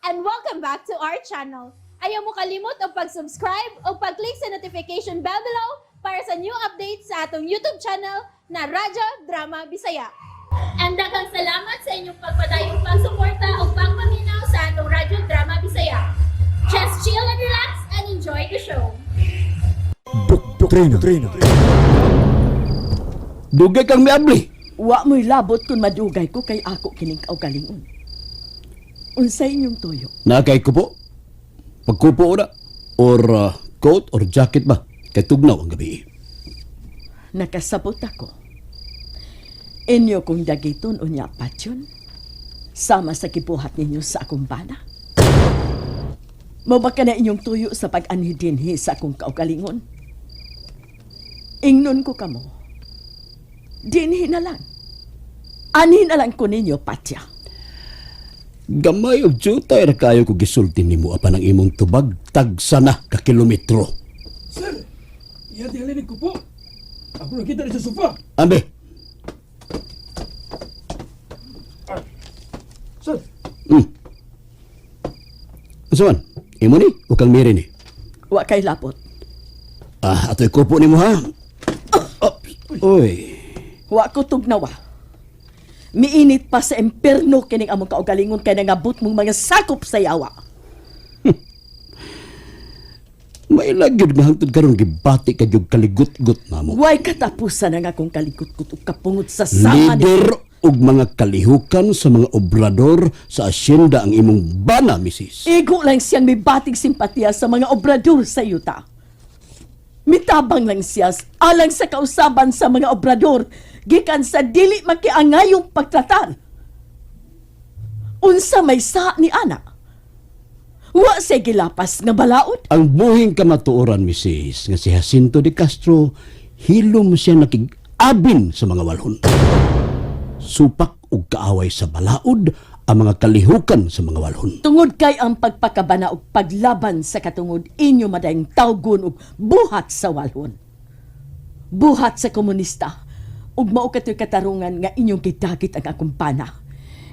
and welcome back to our channel. Ayaw mo kalimot o pag-subscribe o pag-click sa notification bell below para sa new updates sa atong YouTube channel na Radyo Drama Bisaya. And daghang salamat sa inyong pagpadayong pagsuporta o pagpaminaw sa atong Radyo Drama Bisaya. Just chill and relax and enjoy the show. Trino. Dugay kang miabli. Wa mo'y labot kung madugay ko kay ako kining kaugalingon. Unsay inyong tuyo? Nakay ko po. Pagkupo na. Or coat or jacket ba? Kay tugnaw ang gabi. Nakasabot ako. Inyo kong dagiton unya patyon. Sama sa kibuhat ninyo sa akong bana. Mabaka na inyong tuyo sa pag-anhi dinhi sa akong kaugalingon. Ingnon ko kamo. Dinhi na lang. Anhi na lang ko ninyo, Patya. Gamay og jutay ra kayo ko gisulti nimo apan ang imong tubag tagsa na ka kilometro. Sir, iya dihalinig ko po. Ako nakita rin sa sofa. Ambe, Sir, asaman? Imo ni o kang miri ni? Wa kay lapot. Ato'y kupo nimo ha. Oy. Wa ko tugnawa. Miinit pa sa emperno kining among kaugalingon kay nangabot mong mga sakop sa yawa. May lagyod nga hangtod karon gibati ka jud kaligut-gut namo. Way katapusan ang akong kalikot-kot ug kapungot sa sama ni... Lider ug mga kalihukan sa mga obrador sa asyenda ang imong bana, misis. Igo lang siyang may bating simpatiya sa mga obrador sa yuta. Mitabang lang siya alang sa kausaban sa mga obrador gikan sa dili makiangayong pagtratar. Unsa may sa ni ana? Wa sa gilapas nga balaod. Ang buhing kamatuoran, misis, nga si Jacinto de Castro, hilom siya nakig-abin sa mga walhon. Supak ug kaaway sa balaod ang mga kalihukan sa mga walhon. Tungod kay ang pagpakabana ug paglaban sa katungod inyo madayong tawgon ug buhat sa walhon. Buhat sa komunista ug mao katoy katarungan nga inyong gidagit ang akong pana.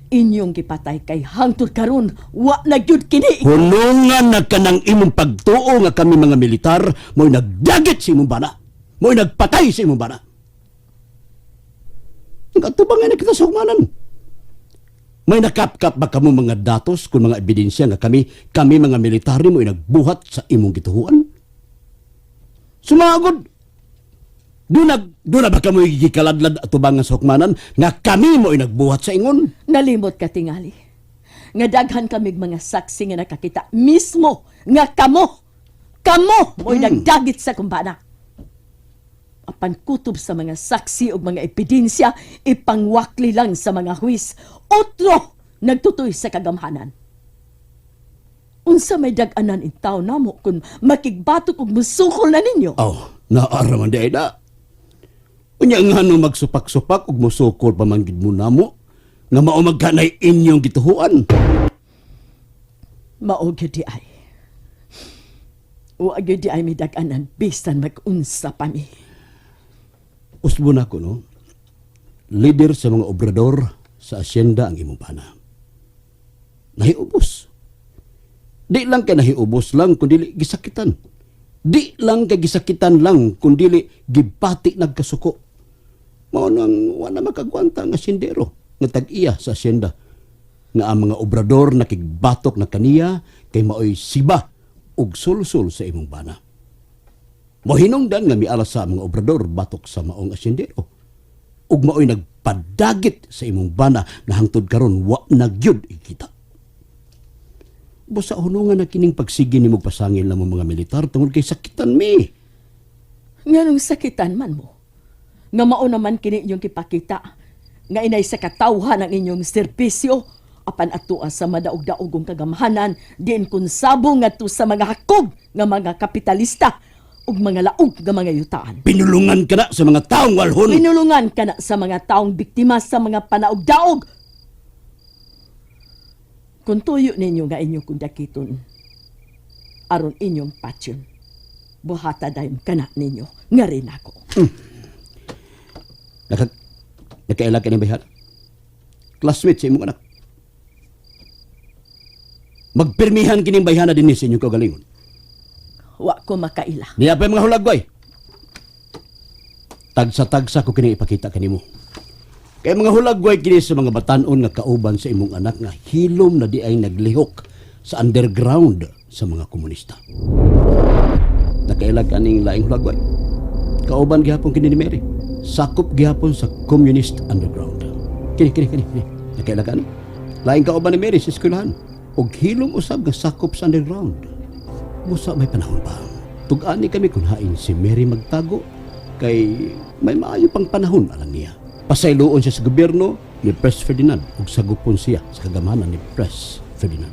Inyong gipatay kay hangtod karon wa na gyud kini. Hulungan na ka ng imong pagtuo nga kami mga militar mo'y nagdagit sa imong bana. Mo'y nagpatay sa imong bana. Nagatubangan na kita sa humanan. May nakapkap ba kamo mga datos kung mga ebidensya nga kami mga military mo'y nagbuhat sa imong gituhuan? Sumagod! Doon na ba kamo gikaladlad at tubangan sa hukmanan nga kami mo'y nagbuhat sa ingon? Nalimot ka tingali. Nga daghan kami mga saksi nga nakakita mismo nga kamo mo'y nagdagit sa kumbana. Apan kutob sa mga saksi o mga ebidensya, ipangwakli lang sa mga huwis. Otro nagtutoy sa kagamhanan. Unsa may dag-anan in tao namo kung makigbatok og musukol na ninyo? Naaraman di ay na. Unya nga no magsupak-supak ug musukol pamanggid mo namo nga mao magkanay inyong gituhuan. Mao gyud di ay. Wa gyud di ay may dag-anan bisan mag-unsa pa mi. Usbo na ko, no? Leader sa mga obrador sa asyenda ang imong bana. Nahiubos. Di lang ka nahiubos lang kundi gisakitan. Di lang ka gisakitan lang kundi gibati nagkasuko. Mao nang wala makagwanta nga asyendero nga tag-iya sa asyenda. Nga ang mga obrador nakigbatok na kaniya kay maoy siba ug sulsul sa imong bana. Mohinungdan nga mialas sa mga obrador batok sa maong asyendero. Ug maoy nagpadagit sa imong bana nga hangtod karon wa nagyud ikita. Busa hunungan na kining pagsigi nimo pasangil na mo mga militar tungod kay sakitan mi. Nganong sakitan man mo? Nga mao naman kini inyong kipakita nga inay sa katawhan ang inyong serbisyo apan atua sa madaog-daogong kagamhanan diin kun sabong ngadto sa mga hakog nga mga kapitalista ug mga laog nga mga yutaan. Pinulungan ka na sa mga taong walhon. Pinulungan ka na sa mga taong biktima sa mga panaog-daog. Kung tuyo ninyo nga inyong kundakiton, aron inyong patyon, buhata dayon ka na ninyo, nga rin ako. Nakaila ka ni Bayhan? Classmate sa imong anak. Magpirmihan kining bayhana din sa inyong kaugalingon. Wa ko makaila. Niya pa yung mga hulagway. Tagsa-tagsa ko kini ipakita kanimo. Kay mga hulagway kini sa mga batanon nga kauban sa imong anak nga hilom na di ay naglihok sa underground sa mga komunista. Nakailag aning laing hulagway. Kauban gihapon kini ni Mary. Sakop gihapon sa communist underground. Kini. Nakailag ani. Laing kauban ni Mary sa eskwelahan. Og hilom usab nga sakop sa underground. Busa may panahon pa. Tug-ani kami kung hain si Mary magtago kay may maayo pang panahon alang niya. Pasayloon siya sa gobyerno ni Pres Ferdinand ug sagupon siya sa kagamanan ni Pres Ferdinand.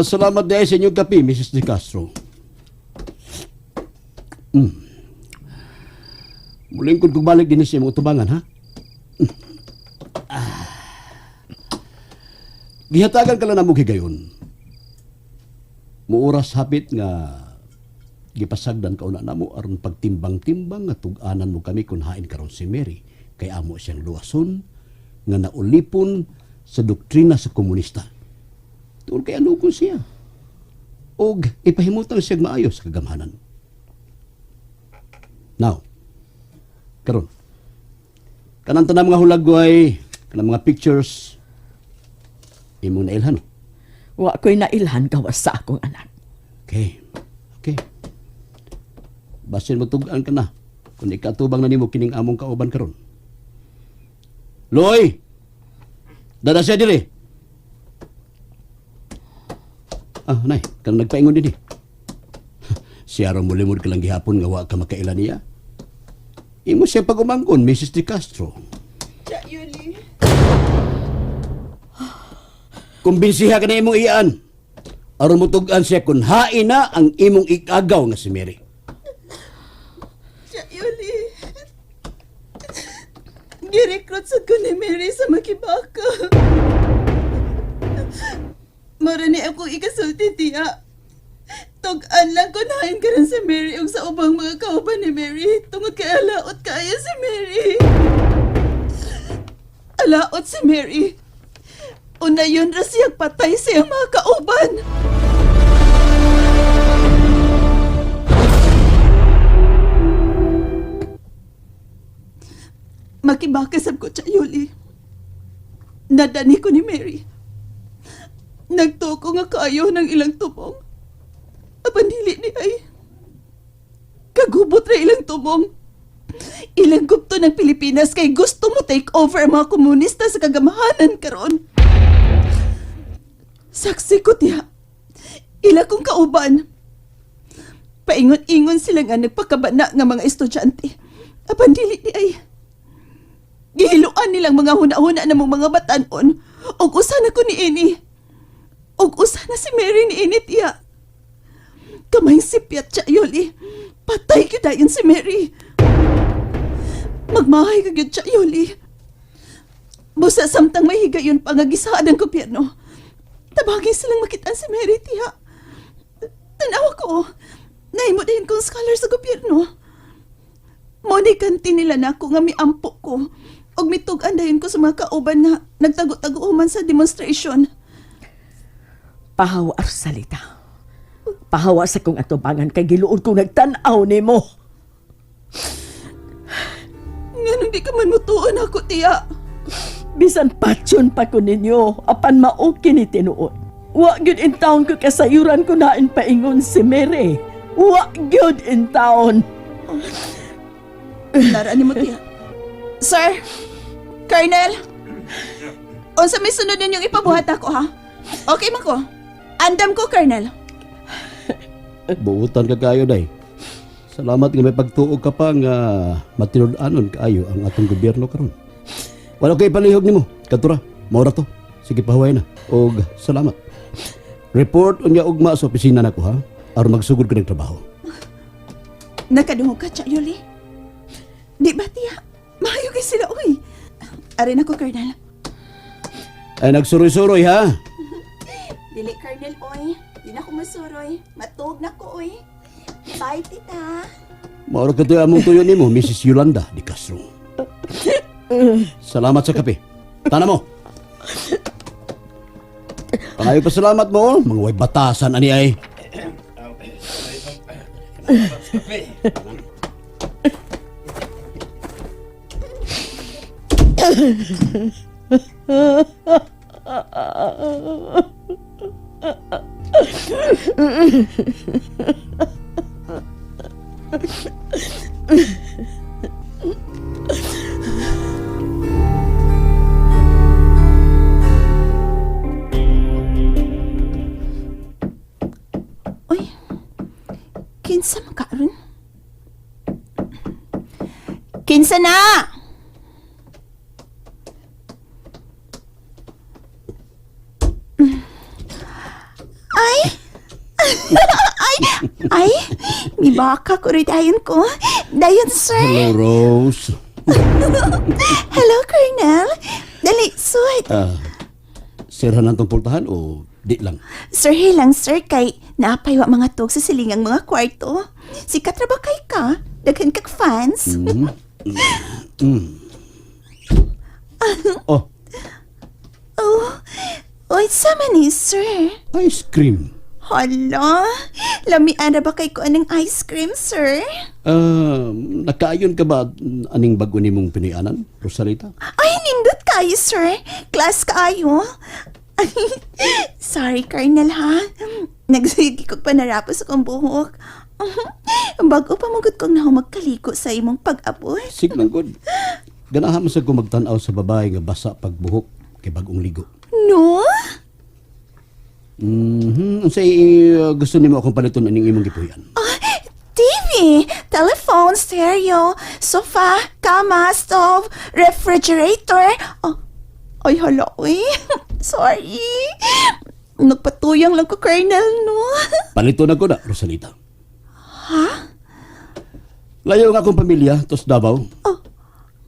Salamat dahil sa inyong kape, Mrs. De Castro. Muling kung balik din siya mga tubangan, ha? Gihatagan ka lang na mo higayon. Muuras hapit nga gipasagdan ka una na mo aron pagtimbang-timbang nga tug-anan mo kami kung hain karon si Mary kay amo siyang luwason nga naulipon sa doktrina sa komunista. Tuol kay ano ko siya. Og ipahimutan siya maayo sa kagamhanan. Now, karon kanang tanang mga hulagway, kanang mga pictures, imong nailhan. Wa ko'y nailhan gawas sa akong anak. Okay. Basin mo tugan ka na kung ikatubang na nimo kining among kauban karon. Loy! Dada siya dili. Nay, kanang nagpaingon din eh. Siya ron mulimod ka lang gihapon nga wa ka makailan niya. Imo siya pag-umangkon, Mrs. De Castro. Cha Yuli. Kumbinsiha ka na imong iyaan. Aron mo tugan siya kung hain na ang imong ikagaw nga si Mary. Cha Yuli. Girekrut sa ko ni Mary sa makibaka. Marani ako ikasulti tiya. Tug-an lang ko nahin ka rin si Mary ug sa ubang mga kauban ni Mary tungod kay alaot kaya si Mary. Alaot si Mary. Una yun ra siyang patay siyang mga kauban. Makibakasab ko, Cha Yuli. Nadani ko ni Mary. Nagtuko nga kaayo ng ilang tubong. Apan dili ni ay. Kagubot ra ilang tubong. Ilang gupto ng Pilipinas kay gusto mo take over ang mga komunista sa kagamahanan karon. Saksi ko tiya. Ila kong kauban. Paingon-ingon sila nga nagpakabana nga mga estudyante. Apan dili ni ay. Gihiluan nilang mga huna-huna na mong mga batanon. Og usa na ko ni ini. Og usa na si Mary ni ini tiya. Kamay sipyat siya, Yoli. Patay ka dayon si Mary. Magmahay ka gyud siya, Yoli. Busa samtang may higayon pa nga gisaad ang gobyerno. Tabagin silang makitaan si Mary, tiya. Tanawa ko, naimo din kong scholar sa gobyerno. Monikanti nila na ako nga miampo ko. Og mitugan dayon ko sa mga kauban nga nagtago-taguman sa demonstration. Pahawa salita. Pahawa sa kong atubangan kay giluod kong nagtanaw nimo. Nganong di ka man mutuon ako, tiya. Bisan patyon pa ko ninyo, apan mao kini tinuod. Wa gyud in town ko kasayuran ko nain paingon si Mary. Wa gyud in town. Narani mo, tiya. Sir, Colonel, unsa may sunod ninyong ipabuhat ako, ha? Okay man ko. Andam ko, Colonel. Buutan ka kayo, day. Salamat nga may pagtuog ka pa nga matinud-anon kaayo ang atong gobyerno karon. Wala ko ipalihog nimo. Katura, maura to. Sige, pahuway na. Og salamat. Report unya ugma sa opisina nako, ha? Aron magsugod ka ng trabaho. Nakadungog ka, Cha Yuli. Di ba, tiya? Mahayo kay sila, uy. Arin ako, Colonel. Ay nagsuroy-suroy, ha? Dili, Colonel, oy. Di na ako masuroy. Matug na ko, oy. Bye, tita. Mauro ka tuyo among tuyo nimo, Mrs. Yolanda de Castro. Salamat sa kape. Tana mo. Pangayo pa salamat mo, mga way batasan ani ay. Uy, kinsa makaroon? Kinsa na! Ay! ay! May baka ko rin dayon ko. Dayon, sir. Hello, Rose. Hello, Colonel. Dali, suwit. Sirhan ang tong pultahan o di lang? Sir, hilang, sir, kay napay wa mga tog sa silingang mga kwarto. Sikat ra ba kay ka? Daghan kag fans. Oh, Oh, oy, sama ni, sir. ice cream. Hala, lamian na ba kay ko anong ice cream, sir? Nakaayon ka ba aning bago nimong pinianan, Rosalita? Ay, nindot kayo, sir. Class kayo. Sorry, Colonel, ha? Nagsigi ko panarapos akong buhok. Bago pa magod kong magkaliko sa imong pag-aboy. Siglang good. Ganahan mo sa magtanaw sa babae nga basa pagbuhok kay bagong ligo. No? Say, gusto nimo akong paliton aning imong gipuyan. TV, telephone, stereo, sofa, kama, stove, refrigerator. Oh, ay, hala, uy. Sorry. Nagpatuyang lang ko, Colonel, no? Paliton ako na, Rosalita. Ha? Layo nga akong pamilya, tos Davao. Oh.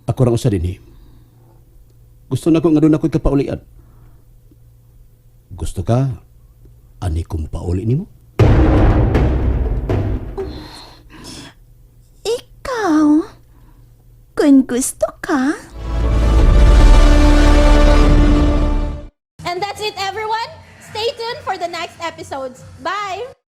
Ako rang usa dinhi. Gusto na ko nga doon ako'y kapaulian. Gusto ka, ani kong pauli nimo? Ikaw, kung gusto ka. And that's it, everyone. Stay tuned for the next episodes. Bye!